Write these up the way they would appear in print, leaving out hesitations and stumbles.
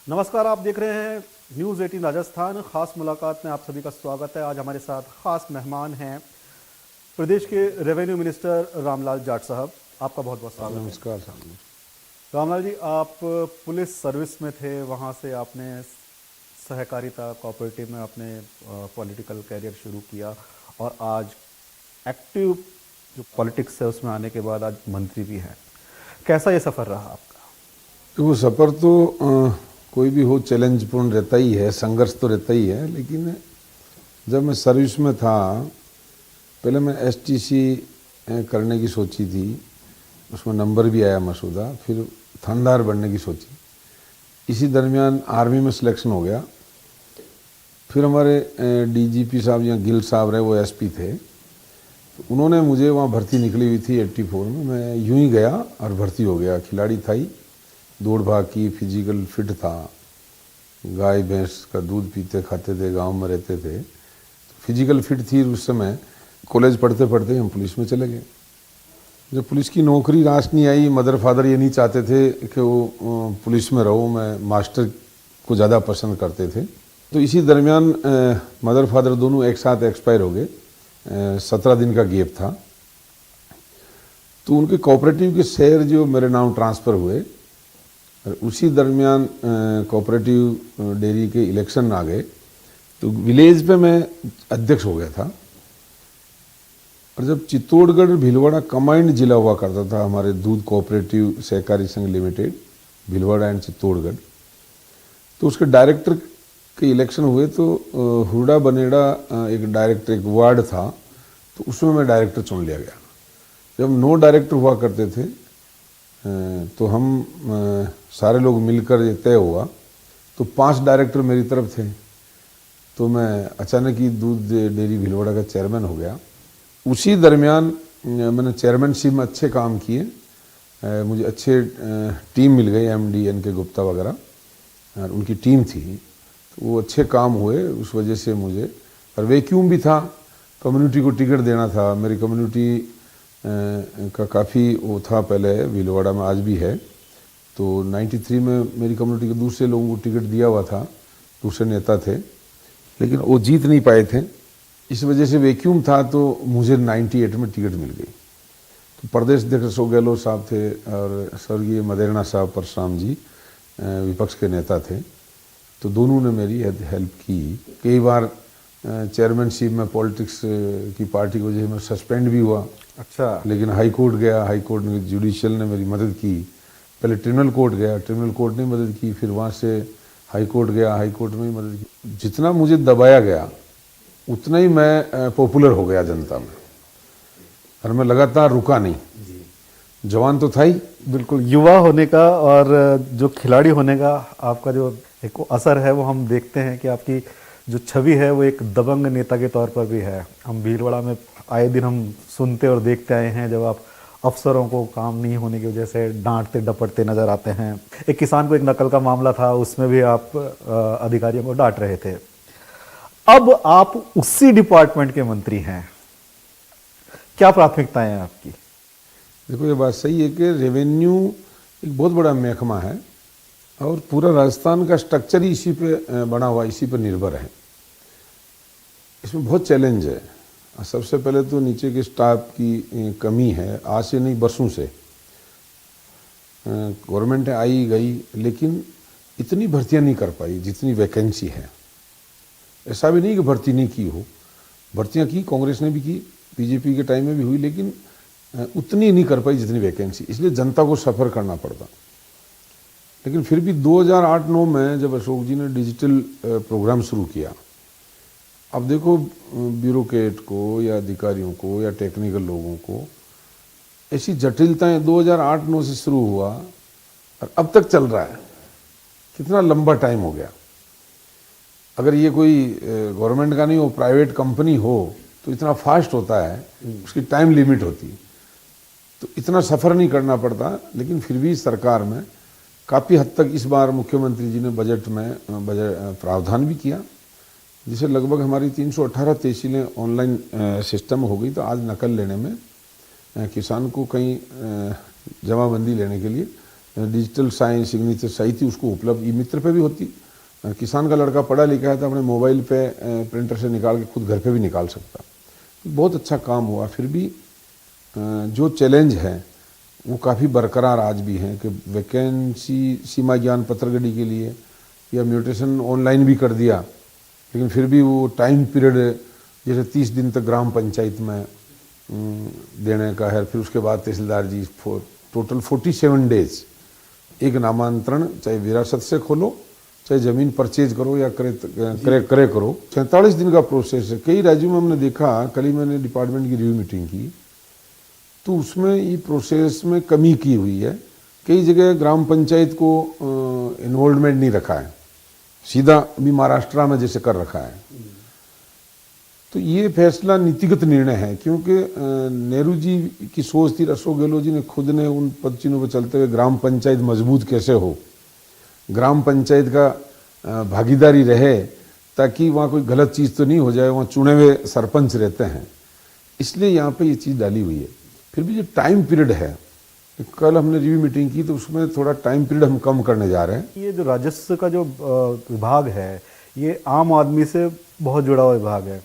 नमस्कार, आप देख रहे हैं न्यूज़ 18 राजस्थान। खास मुलाकात में आप सभी का स्वागत है। आज हमारे साथ खास मेहमान हैं प्रदेश के रेवेन्यू मिनिस्टर रामलाल जाट साहब। आपका बहुत बहुत स्वागत है। नमस्कार साहब। रामलाल जी, आप पुलिस सर्विस में थे, वहाँ से आपने सहकारिता कोऑपरेटिव में अपने पॉलिटिकल कैरियर शुरू किया और आज एक्टिव जो पॉलिटिक्स है उसमें आने के बाद आज मंत्री भी हैं। कैसा ये सफ़र रहा आपका? तो वो सफ़र तो कोई भी हो चैलेंजपूर्ण रहता ही है, संघर्ष तो रहता ही है। लेकिन जब मैं सर्विस में था, पहले मैं एसटीसी करने की सोची थी, उसमें नंबर भी आया मसूदा। फिर थानेदार बनने की सोची, इसी दरमियान आर्मी में सिलेक्शन हो गया। फिर हमारे डीजीपी साहब या गिल साहब रहे, वो एसपी थे, तो उन्होंने मुझे वहाँ भर्ती निकली हुई थी 84 में। मैं यूं ही गया और भर्ती हो गया। खिलाड़ी था ही, दौड़ भाग की, फिजिकल फिट था, गाय भैंस का दूध पीते खाते थे, गांव में रहते थे, तो फिजिकल फिट थी। उस समय कॉलेज पढ़ते पढ़ते हम पुलिस में चले गए। जब पुलिस की नौकरी रास नहीं आई, मदर फादर ये नहीं चाहते थे कि वो पुलिस में रहो, मैं मास्टर को ज़्यादा पसंद करते थे। तो इसी दरमियान मदर फादर दोनों एक साथ एक्सपायर हो गए। 17 दिन का गैप था। तो उनके कोऑपरेटिव के शेयर जो मेरे नाम ट्रांसफ़र हुए, और उसी दरमियान कोऑपरेटिव डेयरी के इलेक्शन आ गए। तो विलेज पे मैं अध्यक्ष हो गया था। और जब चित्तौड़गढ़ भीलवाड़ा कंबाइंड जिला हुआ करता था, हमारे दूध कोऑपरेटिव सहकारी संघ लिमिटेड भीलवाड़ा एंड चित्तौड़गढ़, तो उसके डायरेक्टर के इलेक्शन हुए। तो हुरडा बनेड़ा एक डायरेक्टर, एक वार्ड था, तो उसमें मैं डायरेक्टर चुन लिया गया। जब 9 डायरेक्टर हुआ करते थे, तो हम सारे लोग मिलकर ये तय हुआ, तो 5 डायरेक्टर मेरी तरफ थे। तो मैं अचानक ही दूध डेयरी भीलवाड़ा का चेयरमैन हो गया। उसी दरमियान मैंने चेयरमैनशिप में अच्छे काम किए, मुझे अच्छे टीम मिल गई, एमडी एनके गुप्ता वगैरह, और उनकी टीम थी। तो वो अच्छे काम हुए, उस वजह से मुझे, और वैक्यूम भी था, कम्युनिटी को टिकट देना था। मेरी कम्युनिटी का काफ़ी वो था पहले भीलवाड़ा में, आज भी है। तो 93 में मेरी कम्युनिटी के दूसरे लोगों को टिकट दिया हुआ था, दूसरे नेता थे, लेकिन वो जीत नहीं पाए थे। इस वजह से वैक्यूम था, तो मुझे 98 में टिकट मिल गई। तो प्रदेश अध्यक्ष अशोक गहलोत साहब थे और स्वर्गीय मदेरणा साहब परशुराम जी विपक्ष के नेता थे। तो दोनों ने मेरी हेल्प की। कई बार चेयरमैनशिप में पॉलिटिक्स की पार्टी की वजह से मैं सस्पेंड भी हुआ। अच्छा। लेकिन हाई कोर्ट गया, हाई कोर्ट ने, जुडिशियल ने मेरी मदद की। पहले ट्रिब्यूनल कोर्ट गया, ट्रिब्यूनल कोर्ट ने मदद की, फिर वहाँ से हाई कोर्ट गया, हाई कोर्ट में भी मदद की। जितना मुझे दबाया गया, उतना ही मैं पॉपुलर हो गया जनता में, और मैं लगातार रुका नहीं। जवान तो था ही। बिल्कुल, युवा होने का और जो खिलाड़ी होने का आपका जो एक असर है, वो हम देखते हैं कि आपकी जो छवि है वो एक दबंग नेता के तौर पर भी है। हम भीलवाड़ा में आए दिन हम सुनते और देखते आए हैं, जब आप अफसरों को काम नहीं होने की वजह से डांटते डपटते नजर आते हैं। एक किसान को एक नकल का मामला था, उसमें भी आप अधिकारियों को डांट रहे थे। अब आप उसी डिपार्टमेंट के मंत्री हैं, क्या प्राथमिकताएं हैं आपकी? देखो, ये बात सही है कि रेवेन्यू एक बहुत बड़ा महकमा है, और पूरा राजस्थान का स्ट्रक्चर ही इसी पे बना हुआ, इसी पर निर्भर है। इसमें बहुत चैलेंज है। सबसे पहले तो नीचे के स्टाफ की कमी है, आज से नहीं बरसों से। गवर्नमेंट आई गई, लेकिन इतनी भर्तियां नहीं कर पाई जितनी वैकेंसी है। ऐसा भी नहीं कि भर्ती नहीं की हो, भर्तियां की, कांग्रेस ने भी की, बीजेपी के टाइम में भी हुई, लेकिन उतनी नहीं कर पाई जितनी वैकेंसी। इसलिए जनता को सफ़र करना पड़ता। लेकिन फिर भी 2008-9 में जब अशोक जी ने डिजिटल प्रोग्राम शुरू किया, अब देखो, ब्यूरोक्रेट को या अधिकारियों को या टेक्निकल लोगों को ऐसी जटिलताएं 2008-9 से शुरू हुआ और अब तक चल रहा है। कितना लंबा टाइम हो गया। अगर ये कोई गवर्नमेंट का नहीं हो, प्राइवेट कंपनी हो, तो इतना फास्ट होता है, उसकी टाइम लिमिट होती है, तो इतना सफ़र नहीं करना पड़ता। लेकिन फिर भी सरकार में काफ़ी हद तक इस बार मुख्यमंत्री जी ने बजट में प्रावधान भी किया, जिसे लगभग हमारी 318 तहसीलें ऑनलाइन सिस्टम हो गई। तो आज नकल लेने में किसान को कहीं जमाबंदी लेने के लिए डिजिटल साइन सिग्नेचर सही थी उसको उपलब्ध ई मित्र पे भी होती। किसान का लड़का पढ़ा लिखा है तो अपने मोबाइल पे प्रिंटर से निकाल के खुद घर पे भी निकाल सकता। बहुत अच्छा काम हुआ। फिर भी जो चैलेंज है वो काफ़ी बरकरार आज भी हैं कि वैकेंसी सीमा ज्ञान पत्रगढ़ी के लिए या म्यूटेशन ऑनलाइन भी कर दिया, लेकिन फिर भी वो टाइम पीरियड जैसे 30 दिन तक ग्राम पंचायत में देने का है, फिर उसके बाद तहसीलदार जी टोटल 47 डेज एक नामांतरण, चाहे विरासत से खोलो चाहे ज़मीन परचेज करो या करे करो, 47 दिन का प्रोसेस है। कई राज्यों में हमने देखा, कल ही मैंने डिपार्टमेंट की रिव्यू मीटिंग की तो उसमें ये प्रोसेस में कमी की हुई है। कई जगह ग्राम पंचायत को इन्वॉल्वमेंट नहीं रखा है, सीधा अभी महाराष्ट्र में जैसे कर रखा है। तो ये फैसला नीतिगत निर्णय है, क्योंकि नेहरू जी की सोच थी, अशोक गहलोत जी ने खुद ने उन पदचिन्हों पर चलते हुए ग्राम पंचायत मजबूत कैसे हो, ग्राम पंचायत का भागीदारी रहे ताकि वहाँ कोई गलत चीज़ तो नहीं हो जाए, वहाँ चुने हुए सरपंच रहते हैं, इसलिए यहाँ पे ये चीज़ डाली हुई है। फिर भी जो टाइम पीरियड है, कल हमने रिव्यू मीटिंग की तो उसमें थोड़ा टाइम पीरियड हम कम करने जा रहे हैं। ये जो राजस्व का जो विभाग है ये आम आदमी से बहुत जुड़ा हुआ विभाग है।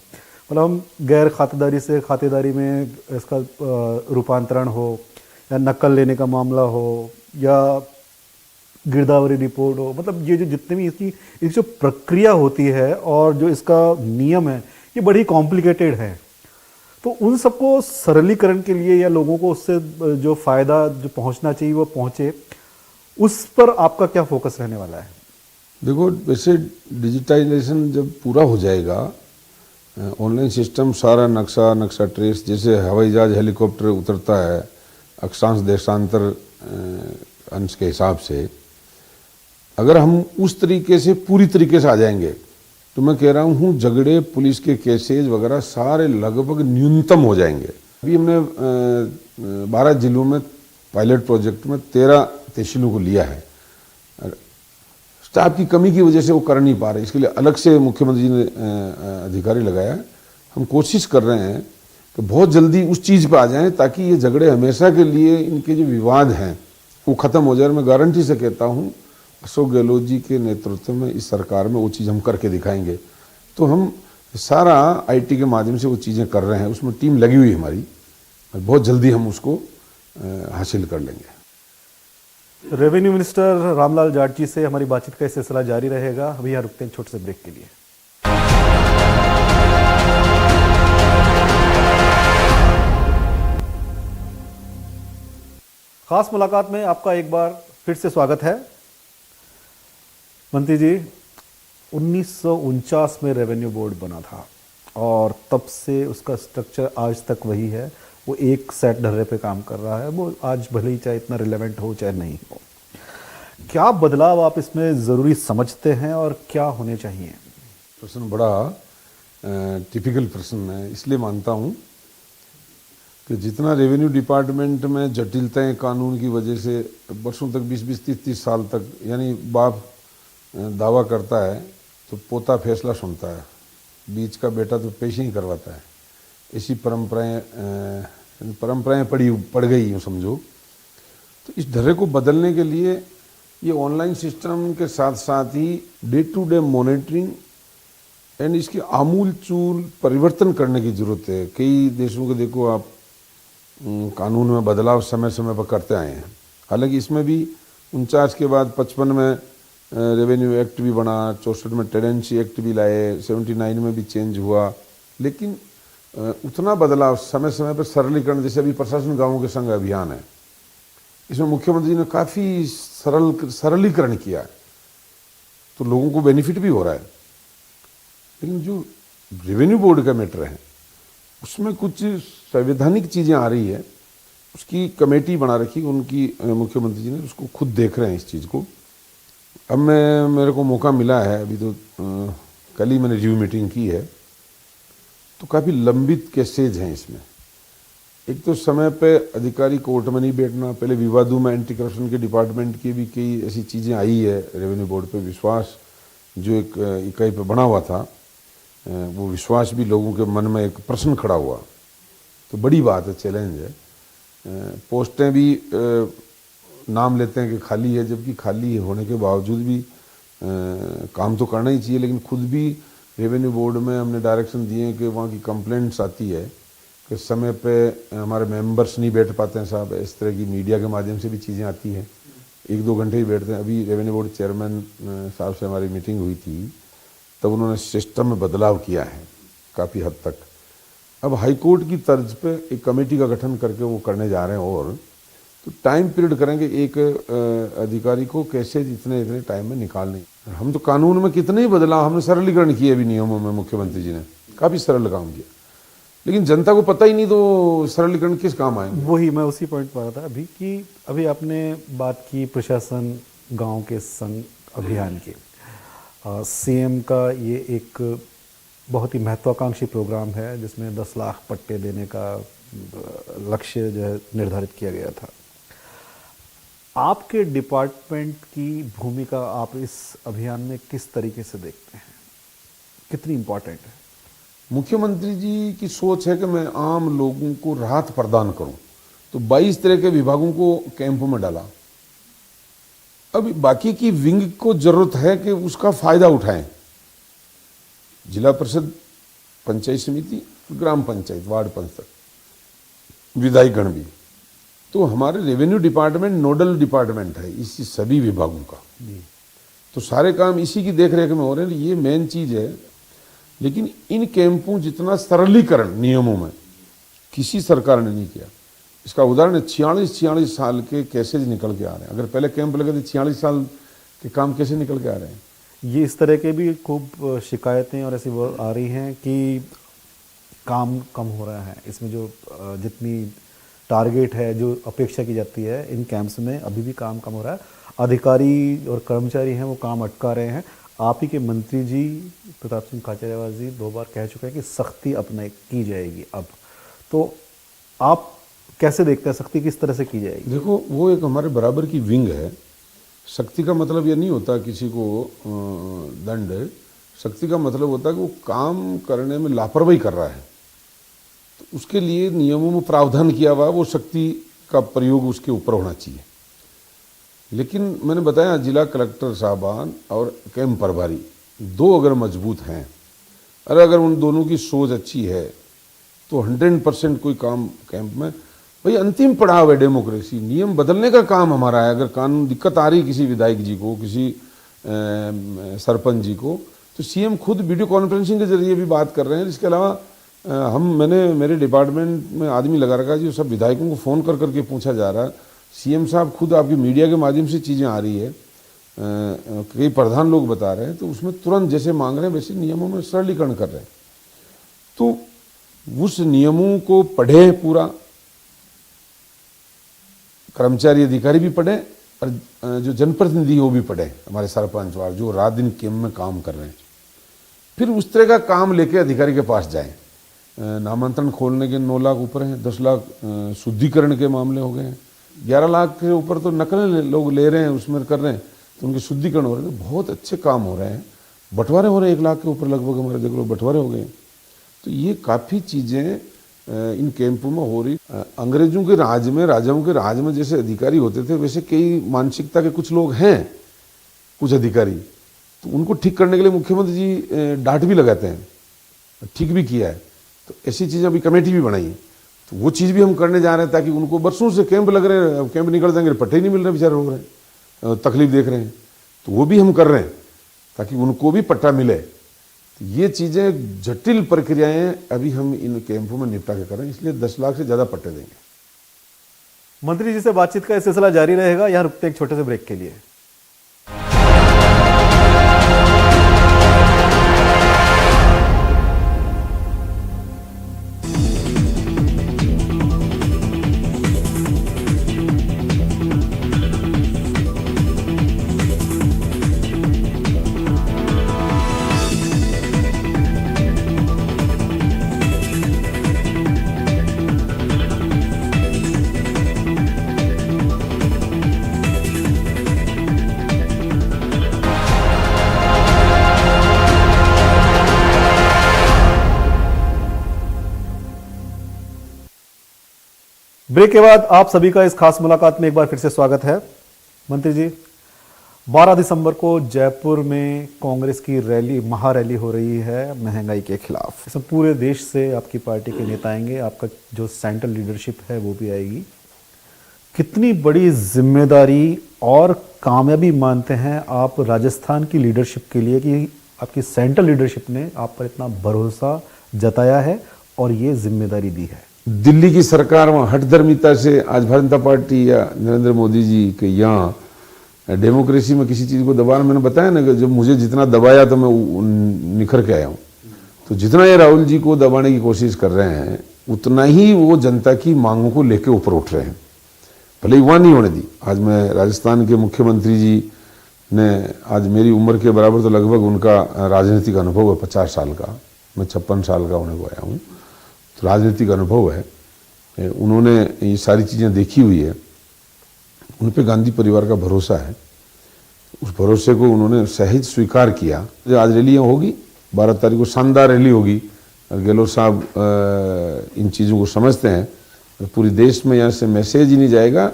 मतलब हम गैर खातेदारी से खातेदारी में इसका रूपांतरण हो या नकल लेने का मामला हो या गिरदावरी रिपोर्ट हो, मतलब ये जो जितने भी इसकी जो प्रक्रिया होती है और जो इसका नियम है ये बड़ी कॉम्प्लिकेटेड है। तो उन सबको सरलीकरण के लिए या लोगों को उससे जो फ़ायदा जो पहुंचना चाहिए वो पहुंचे, उस पर आपका क्या फोकस रहने वाला है? देखो, वैसे डिजिटाइजेशन जब पूरा हो जाएगा, ऑनलाइन सिस्टम सारा नक्शा ट्रेस, जैसे हवाई जहाज हेलीकॉप्टर उतरता है अक्षांश देशांतर अंश के हिसाब से, अगर हम उस तरीके से पूरी तरीके से आ जाएंगे तो मैं कह रहा हूँ झगड़े पुलिस के केसेज वगैरह सारे लगभग न्यूनतम हो जाएंगे। अभी हमने 12 जिलों में पायलट प्रोजेक्ट में 13 तहसीलों को लिया है। स्टाफ की कमी की वजह से वो कर नहीं पा रहे, इसके लिए अलग से मुख्यमंत्री जी ने अधिकारी लगाया है। हम कोशिश कर रहे हैं कि बहुत जल्दी उस चीज़ पर आ जाएं ताकि ये झगड़े हमेशा के लिए, इनके जो विवाद हैं वो ख़त्म हो जाए। मैं गारंटी से कहता हूँ अशोक गहलोत जी के नेतृत्व में इस सरकार में वो चीज़ हम करके दिखाएंगे। तो हम सारा आईटी के माध्यम से वो चीज़ें कर रहे हैं, उसमें टीम लगी हुई है हमारी, बहुत जल्दी हम उसको हासिल कर लेंगे। रेवेन्यू मिनिस्टर रामलाल जाट से हमारी बातचीत का सिलसिला जारी रहेगा। अभी यहाँ रुकते हैं छोटे से ब्रेक के लिए। खास मुलाकात में आपका एक बार फिर से स्वागत है। मंत्री जी, 1949 में रेवेन्यू बोर्ड बना था और तब से उसका स्ट्रक्चर आज तक वही है। वो एक सेट ढर्रे पे काम कर रहा है। वो आज भले ही चाहे इतना रिलेवेंट हो चाहे नहीं हो, क्या बदलाव आप इसमें ज़रूरी समझते हैं और क्या होने चाहिए? प्रश्न बड़ा टिपिकल प्रश्न है, इसलिए मानता हूँ कि जितना रेवेन्यू डिपार्टमेंट में जटिलताएं कानून की वजह से वर्षों तक 20-20, 30-30 साल तक, यानी बाप दावा करता है तो पोता फैसला सुनता है, बीच का बेटा तो पेश ही करवाता है। ऐसी परंपराएं पड़ गई यूँ समझो। तो इस ढर्रे को बदलने के लिए ये ऑनलाइन सिस्टम के साथ साथ ही day to day monitoring and इसकी आमूल-चूल परिवर्तन करने की ज़रूरत है। कई देशों के देखो आप कानून में बदलाव समय समय पर करते आए हैं। हालांकि इसमें भी 49 के बाद 55 में रेवेन्यू एक्ट भी बना, 64 में टेनेंसी एक्ट भी लाए, 79 में भी चेंज हुआ, लेकिन उतना बदलाव समय समय पर सरलीकरण, जैसे अभी प्रशासन गाँवों के संग अभियान है, इसमें मुख्यमंत्री जी ने काफ़ी सरलीकरण किया है, तो लोगों को बेनिफिट भी हो रहा है। लेकिन जो रेवेन्यू बोर्ड का मैटर है उसमें कुछ संवैधानिक चीज़ें आ रही है, उसकी कमेटी बना रखी उनकी, मुख्यमंत्री जी ने उसको खुद देख रहे हैं इस चीज़ को। अब मेरे को मौका मिला है, अभी तो कल ही मैंने रिव्यू मीटिंग की है, तो काफ़ी लंबित केसेज हैं इसमें। एक तो समय पे अधिकारी कोर्ट में नहीं बैठना, पहले विवादों में एंटी करप्शन के डिपार्टमेंट की भी कई ऐसी चीज़ें आई है। रेवेन्यू बोर्ड पे विश्वास जो एक इकाई पे बना हुआ था, वो विश्वास भी लोगों के मन में एक प्रश्न खड़ा हुआ, तो बड़ी बात है, चैलेंज है। पोस्टें भी नाम लेते हैं कि खाली है, जबकि खाली होने के बावजूद भी काम तो करना ही चाहिए। लेकिन खुद भी रेवेन्यू बोर्ड में हमने डायरेक्शन दिए हैं कि वहाँ की कंप्लेंट्स आती है कि समय पे हमारे मेंबर्स नहीं बैठ पाते हैं साहब, इस तरह की मीडिया के माध्यम से भी चीज़ें आती हैं, 1-2 घंटे ही बैठते हैं। अभी रेवेन्यू बोर्ड चेयरमैन साहब से हमारी मीटिंग हुई थी, तब उन्होंने सिस्टम में बदलाव किया है काफ़ी हद तक। अब हाई कोर्ट की तर्ज पे एक कमेटी का गठन करके वो करने जा रहे हैं, और तो टाइम पीरियड करेंगे एक अधिकारी को कैसे इतने टाइम में निकालने। हम तो कानून में कितने ही बदलाव, हमने सरलीकरण किए अभी नियमों में, मुख्यमंत्री जी ने काफ़ी सरल काम किया, लेकिन जनता को पता ही नहीं तो सरलीकरण किस काम आएंगे। वही मैं उसी पॉइंट पर आ रहा था अभी कि अभी आपने बात की प्रशासन गांव के संग अभियान की। सीएम का ये एक बहुत ही महत्वाकांक्षी प्रोग्राम है जिसमें 10 लाख पट्टे देने का लक्ष्य जो है निर्धारित किया गया था। आपके डिपार्टमेंट की भूमिका आप इस अभियान में किस तरीके से देखते हैं, कितनी इम्पोर्टेंट है? मुख्यमंत्री जी की सोच है कि मैं आम लोगों को राहत प्रदान करूं, तो 22 तरह के विभागों को कैंप में डाला। अब बाकी की विंग को जरूरत है कि उसका फायदा उठाएं, जिला परिषद, पंचायत समिति, ग्राम पंचायत, वार्ड पंचायत, विधायक गण भी। तो हमारे रेवेन्यू डिपार्टमेंट नोडल डिपार्टमेंट है इसी सभी विभागों का, तो सारे काम इसी की देखरेख में हो रहे हैं, ये मेन चीज है। लेकिन इन कैंपों जितना सरलीकरण नियमों में किसी सरकार ने नहीं किया। इसका उदाहरण 46 साल के कैसेज निकल के आ रहे हैं। अगर पहले कैंप लगे थे 46 साल के काम कैसे निकल के आ रहे हैं। ये इस तरह के भी खूब शिकायतें और ऐसी वो आ रही हैं कि काम कम हो रहा है, इसमें जो जितनी टारगेट है, जो अपेक्षा की जाती है इन कैंप्स में, अभी भी काम कम हो रहा है। अधिकारी और कर्मचारी हैं वो काम अटका रहे हैं। आप ही के मंत्री जी प्रताप सिंह खाचरियावास जी 2 बार कह चुके हैं कि सख्ती अपने की जाएगी। अब तो आप कैसे देखते हैं, सख्ती किस तरह से की जाएगी? देखो, वो एक हमारे बराबर की विंग है। सख्ती का मतलब ये नहीं होता किसी को दंड, सख्ती का मतलब होता है कि वो काम करने में लापरवाही कर रहा है, तो उसके लिए नियमों में प्रावधान किया हुआ, वो शक्ति का प्रयोग उसके ऊपर होना चाहिए। लेकिन मैंने बताया जिला कलेक्टर साहबान और कैंप प्रभारी 2 अगर मजबूत हैं, और अगर उन दोनों की सोच अच्छी है तो 100% कोई काम कैंप में, भाई अंतिम पड़ाव है डेमोक्रेसी, नियम बदलने का काम हमारा है। अगर कानून दिक्कत आ रही किसी विधायक जी को, किसी सरपंच जी को, तो सीएम खुद वीडियो कॉन्फ्रेंसिंग के जरिए भी बात कर रहे हैं। इसके अलावा मैंने मेरे डिपार्टमेंट में आदमी लगा रखा है जो सब विधायकों को फ़ोन कर करके पूछा जा रहा है, सीएम साहब खुद आपकी मीडिया के माध्यम से चीज़ें आ रही है, कई प्रधान लोग बता रहे हैं, तो उसमें तुरंत जैसे मांग रहे हैं वैसे नियमों में सरलीकरण कर रहे हैं। तो उस नियमों को पढ़े, पूरा कर्मचारी अधिकारी भी पढ़े और जो जनप्रतिनिधि वो भी पढ़े, हमारे सरपंच वाले जो रात दिन कैंप में काम कर रहे हैं, फिर उस तरह का काम लेके अधिकारी के पास जाएं। नामांतरण खोलने के 9 लाख ऊपर हैं, 10 लाख शुद्धिकरण के मामले हो गए हैं, 11 लाख के ऊपर तो नकलें लोग ले रहे हैं, उसमें कर रहे हैं, तो उनके शुद्धिकरण हो रहे हैं। बहुत अच्छे काम हो रहे हैं, बंटवारे हो रहे हैं, 1 लाख के ऊपर लगभग हमारे देख लो बंटवारे हो गए। तो ये काफ़ी चीज़ें इन कैंपों में हो रही। अंग्रेजों के राज में, राजाओं के राज में जैसे अधिकारी होते थे, वैसे कई मानसिकता के कुछ लोग हैं, कुछ अधिकारी, तो उनको ठीक करने के लिए मुख्यमंत्री जी डांट भी लगाते हैं, ठीक भी किया है। तो ऐसी चीज़ें अभी कमेटी भी बनाई है, तो वो चीज़ भी हम करने जा रहे हैं, ताकि उनको बरसों से कैंप लग रहे हैं, कैंप निकल जाएंगे, पट्टे ही नहीं मिल रहे, बेचारे हो रहे हैं, तकलीफ देख रहे हैं, तो वो भी हम कर रहे हैं ताकि उनको भी पट्टा मिले। तो ये चीज़ें जटिल प्रक्रियाएं अभी हम इन कैंपों में निपटा के कर रहे हैं, इसलिए 10 लाख से ज़्यादा पट्टे देंगे। मंत्री जी से बातचीत का सिलसिला जारी रहेगा, यहाँ रुकते हैं एक छोटे से ब्रेक के लिए। ब्रेक के बाद आप सभी का इस खास मुलाकात में एक बार फिर से स्वागत है। मंत्री जी, 12 दिसंबर को जयपुर में कांग्रेस की रैली, महारैली हो रही है महंगाई के खिलाफ। इसमें पूरे देश से आपकी पार्टी के नेता आएंगे, आपका जो सेंट्रल लीडरशिप है वो भी आएगी। कितनी बड़ी जिम्मेदारी और कामयाबी मानते हैं आप राजस्थान की लीडरशिप के लिए कि आपकी सेंट्रल लीडरशिप ने आप पर इतना भरोसा जताया है और ये जिम्मेदारी दी है? दिल्ली की सरकार वहाँ हठधर्मिता से आज भारतीय जनता पार्टी या नरेंद्र मोदी जी के यहाँ डेमोक्रेसी में किसी चीज़ को दबाना, मैंने बताया ना कि जब मुझे जितना दबाया तो मैं निखर के आया हूँ। तो जितना ये राहुल जी को दबाने की कोशिश कर रहे हैं उतना ही वो जनता की मांगों को लेके ऊपर उठ रहे हैं, भले ही वहाँ नहीं होने दी। आज मैं राजस्थान के मुख्यमंत्री जी ने, आज मेरी उम्र के बराबर तो लगभग उनका राजनीतिक अनुभव है 50 साल का, मैं 56 साल का होने को आया हूँ, तो राजनीतिक अनुभव है, उन्होंने ये सारी चीज़ें देखी हुई है, उन पे गांधी परिवार का भरोसा है। उस भरोसे को उन्होंने सहज स्वीकार किया। आज रैलियाँ होगी, 12 तारीख को शानदार रैली होगी और गहलोत साहब इन चीज़ों को समझते हैं। पूरी देश में यहाँ से मैसेज ही नहीं जाएगा,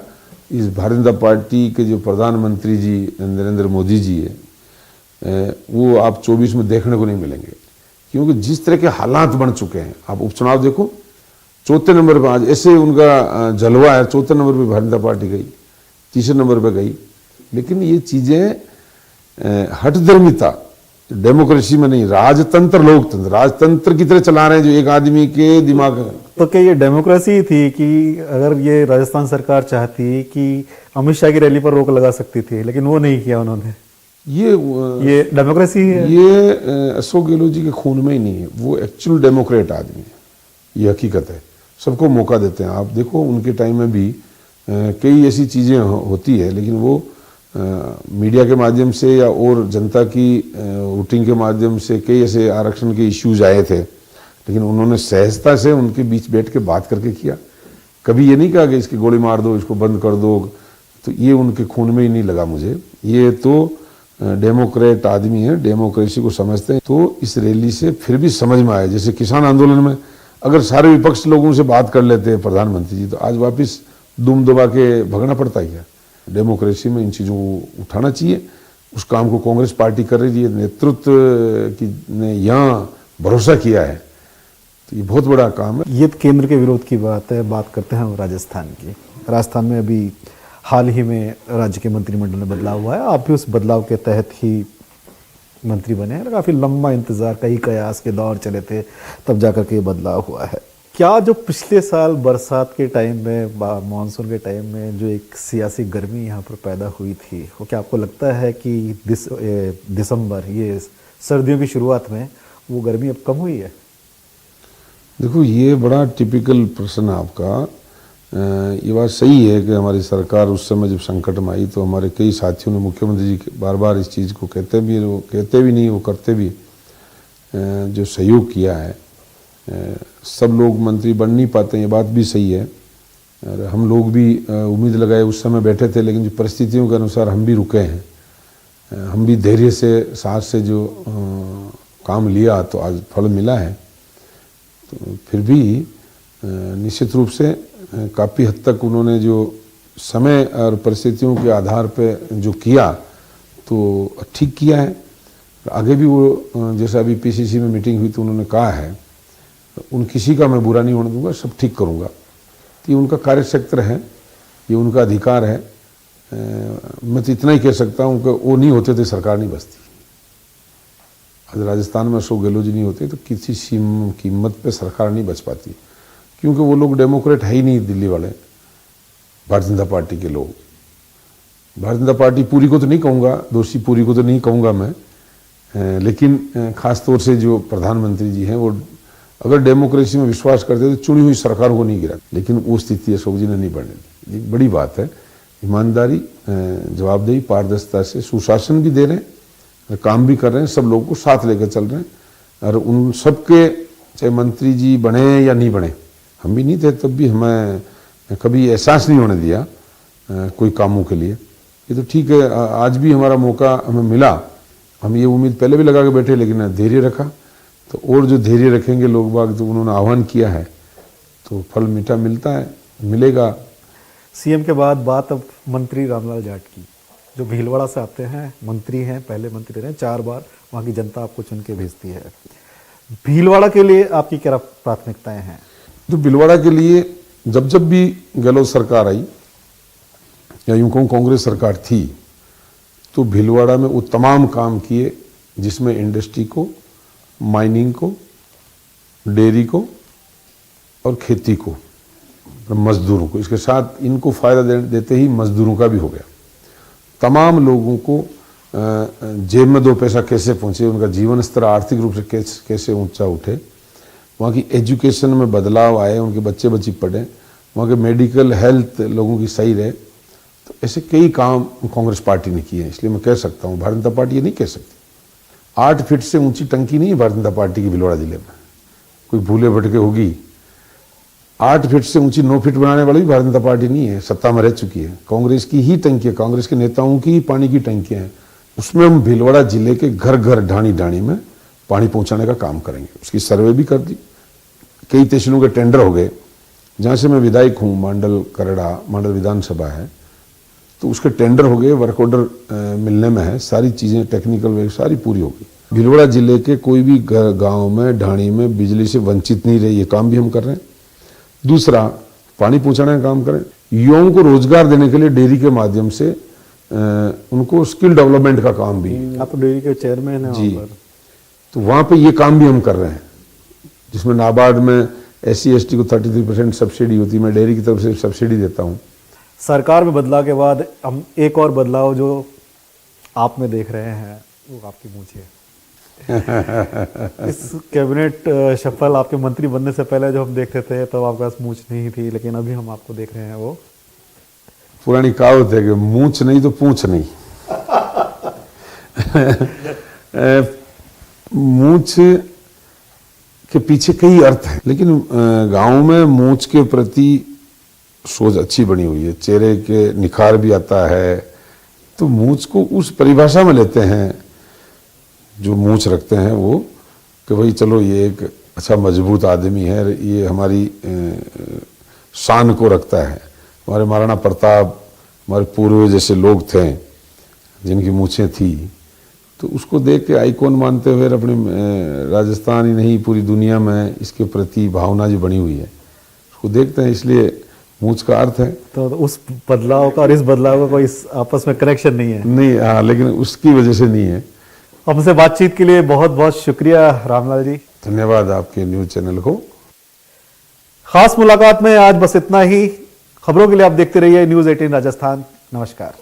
इस भारतीय जनता पार्टी के जो प्रधानमंत्री जी नरेंद्र मोदी जी है वो आप 24 में देखने को नहीं मिलेंगे, क्योंकि जिस तरह के हालात बन चुके हैं। आप उपचुनाव देखो, चौथे नंबर पर आज ऐसे उनका जलवा है, चौथे नंबर पर भारतीय जनता पार्टी गई, तीसरे नंबर पर गई। लेकिन ये चीज़ें हठधर्मिता डेमोक्रेसी में नहीं, राजतंत्र लोकतंत्र, राजतंत्र की तरह चला रहे हैं जो एक आदमी के दिमाग में। तो क्या ये डेमोक्रेसी थी कि अगर ये राजस्थान सरकार चाहती कि अमित शाह की रैली पर रोक लगा सकती थी, लेकिन वो नहीं किया उन्होंने? ये डेमोक्रेसी है। ये अशोक गहलोत जी के खून में ही नहीं है, वो एक्चुअल डेमोक्रेट आदमी है, ये हकीकत है। सबको मौका देते हैं। आप देखो उनके टाइम में भी कई ऐसी चीज़ें होती है, लेकिन वो मीडिया के माध्यम से या और जनता की वोटिंग के माध्यम से कई ऐसे आरक्षण के इश्यूज आए थे, लेकिन उन्होंने सहजता से उनके बीच बैठ के बात करके किया। कभी ये नहीं कहा कि इसकी गोली मार दो, इसको बंद कर दो, तो ये उनके खून में ही नहीं लगा मुझे। ये तो डेमोक्रेट आदमी है, डेमोक्रेसी को समझते हैं। तो इस रैली से फिर भी समझ में आया, जैसे किसान आंदोलन में अगर सारे विपक्ष लोगों से बात कर लेते हैं प्रधानमंत्री जी, तो आज वापस दुम दबा के भगना पड़ता ही है। डेमोक्रेसी में इन चीज़ों को उठाना चाहिए। उस काम को कांग्रेस पार्टी कर रही है, नेतृत्व की ने यहाँ भरोसा किया है, तो ये बहुत बड़ा काम है। ये केंद्र के विरोध की बात है। बात करते हैं राजस्थान की। राजस्थान में अभी हाल ही में राज्य के मंत्रिमंडल में बदलाव हुआ है, आप भी उस बदलाव के तहत ही मंत्री बने हैं। काफ़ी लंबा इंतज़ार, कई कयास के दौर चले थे, तब जाकर के ये बदलाव हुआ है। क्या जो पिछले साल बरसात के टाइम में, मानसून के टाइम में जो एक सियासी गर्मी यहाँ पर पैदा हुई थी, वो क्या आपको लगता है कि दिसंबर, ये सर्दियों की शुरुआत में, वो गर्मी अब कम हुई है? देखो ये बड़ा टिपिकल प्रश्न है आपका। ये बात सही है कि हमारी सरकार उस समय जब संकट में आई तो हमारे कई साथियों ने, मुख्यमंत्री जी बार बार इस चीज़ को कहते भी, वो कहते भी नहीं, वो करते भी, जो सहयोग किया है। सब लोग मंत्री बन नहीं पाते, ये बात भी सही है। और हम लोग भी उम्मीद लगाए उस समय बैठे थे, लेकिन जो परिस्थितियों के अनुसार हम भी रुके हैं। हम भी धैर्य से, साथ से जो काम लिया तो आज फल मिला है। तो फिर भी निश्चित रूप से काफ़ी हद तक उन्होंने जो समय और परिस्थितियों के आधार पे जो किया तो ठीक किया है। आगे भी वो, जैसा अभी पीसीसी में मीटिंग हुई तो उन्होंने कहा है, उन किसी का मैं बुरा नहीं होने दूंगा, सब ठीक करूंगा। तो ये उनका कार्यक्षेत्र है, ये उनका अधिकार है। मैं तो इतना ही कह सकता हूँ कि वो नहीं होते तो सरकार नहीं बचती। आज राजस्थान में अशोक गहलोत जी नहीं होते तो किसी कीमत पे सरकार नहीं बच पाती, क्योंकि वो लोग डेमोक्रेट है ही नहीं। दिल्ली वाले, भारतीय जनता पार्टी के लोग, भारतीय जनता पार्टी पूरी को तो नहीं कहूँगा, दोषी पूरी को तो नहीं कहूँगा मैं, लेकिन खास तौर से जो प्रधानमंत्री जी हैं वो अगर डेमोक्रेसी में विश्वास करते तो चुनी हुई सरकार को नहीं गिरा। लेकिन वो स्थिति अशोक जी ने नहीं बनने दी। एक बड़ी बात है, ईमानदारी, जवाबदेही, पारदर्शिता से सुशासन भी दे रहे हैं, काम भी कर रहे हैं, सब लोगों को साथ लेकर चल रहे हैं। और उन सबके, चाहे मंत्री जी बने या नहीं बने, हम भी नहीं थे तब भी हमें कभी एहसास नहीं होने दिया कोई कामों के लिए। ये तो ठीक है, आज भी हमारा मौका हमें मिला। हम ये उम्मीद पहले भी लगा के बैठे, लेकिन धैर्य रखा। तो और जो धैर्य रखेंगे लोग बाग, तो उन्होंने आह्वान किया है तो फल मीठा मिलता है। मिलेगा। सीएम के बाद बात अब मंत्री रामलाल जाट की, जो भीलवाड़ा से आते हैं, मंत्री हैं, पहले मंत्री रहे 4 बार, वहाँ की जनता आपको चुन के भेजती है। भीलवाड़ा के लिए आपकी क्या प्राथमिकताएं हैं? तो भीलवाड़ा के लिए जब भी गहलोत सरकार आई या यूं कहूं कांग्रेस सरकार थी, तो भीलवाड़ा में वो तमाम काम किए जिसमें इंडस्ट्री को, माइनिंग को, डेयरी को और खेती को, मजदूरों को, इसके साथ इनको फायदा देते ही मजदूरों का भी हो गया। तमाम लोगों को जेब में 2 पैसा कैसे पहुंचे, उनका जीवन स्तर आर्थिक रूप से कैसे ऊंचा उठे, वहाँ की एजुकेशन में बदलाव आए, उनके बच्चे बच्ची पढ़े, वहाँ के मेडिकल हेल्थ लोगों की सही रहे, तो ऐसे कई काम कांग्रेस पार्टी ने किए हैं। इसलिए मैं कह सकता हूँ, भारतीय जनता पार्टी ये नहीं कह सकती। 8 फीट से ऊंची टंकी नहीं है भारतीय जनता पार्टी की भीलवाड़ा जिले में, कोई भूले भटके होगी। 8 फीट से ऊंची 9 फीट बनाने वाली भी भारतीय जनता पार्टी नहीं है, सत्ता में रह चुकी है। कांग्रेस की ही टंकी है, कांग्रेस के नेताओं की ही पानी की टंकियां हैं। उसमें हम भीलवाड़ा जिले के घर घर, ढाणी ढाणी में पानी पहुंचाने का काम करेंगे। उसकी सर्वे भी कर दी, कई तहसीलों के टेंडर हो गए। जहाँ से मैं विधायक हूँ, मांडल करड़ा, मांडल विधानसभा है, तो उसके टेंडर हो गए, वर्क ऑर्डर मिलने में है, सारी चीज़ें टेक्निकल सारी पूरी हो गई। भीलवाड़ा जिले के कोई भी गाँव में, ढाणी में बिजली से वंचित नहीं रहे, ये काम भी हम कर रहे हैं। दूसरा, पानी पहुँचाने का काम करें। युवाओं को रोजगार देने के लिए डेयरी के माध्यम से उनको स्किल डेवलपमेंट का काम भी। आप डेयरी के चेयरमैन हैं जी, वहाँ पर। तो वहाँ पे ये काम भी हम कर रहे हैं, जिसमें नाबार्ड में SC/ST को 33% सब्सिडी होती है, मैं डेयरी की तरफ से सब्सिडी देता हूँ। सरकार में बदलाव के बाद हम एक और बदलाव जो आप में देख रहे हैं वो आपकी मूंछ है। इस कैबिनेट शफल आपके मंत्री बनने से पहले जो हम देखते थे तो आपके पास मूंछ नहीं थी, लेकिन अभी हम आपको देख रहे हैं वो पुरानी कहावत है कि मूंछ नहीं तो पूंछ नहीं। मूंछ के पीछे कई अर्थ हैं, लेकिन गांव में मूंछ के प्रति सोच अच्छी बनी हुई है, चेहरे के निखार भी आता है। तो मूंछ को उस परिभाषा में लेते हैं जो मूंछ रखते हैं वो, कि भाई चलो ये एक अच्छा मजबूत आदमी है, ये हमारी शान को रखता है। हमारे महाराणा प्रताप, हमारे पूर्वज जैसे लोग थे जिनकी मूछें थी, तो उसको देख के आइकॉन मानते हुए अपने राजस्थान ही नहीं पूरी दुनिया में इसके प्रति भावना जो बनी हुई है उसको देखते हैं, इसलिए मूछ का अर्थ है। तो उस बदलाव का और इस बदलाव का कोई आपस में कनेक्शन नहीं है? नहीं, हाँ, लेकिन उसकी वजह से नहीं है। हमसे बातचीत के लिए बहुत बहुत शुक्रिया रामलाल जी। धन्यवाद आपके न्यूज चैनल को। खास मुलाकात में आज बस इतना ही। खबरों के लिए आप देखते रहिए न्यूज़ 18 राजस्थान। नमस्कार।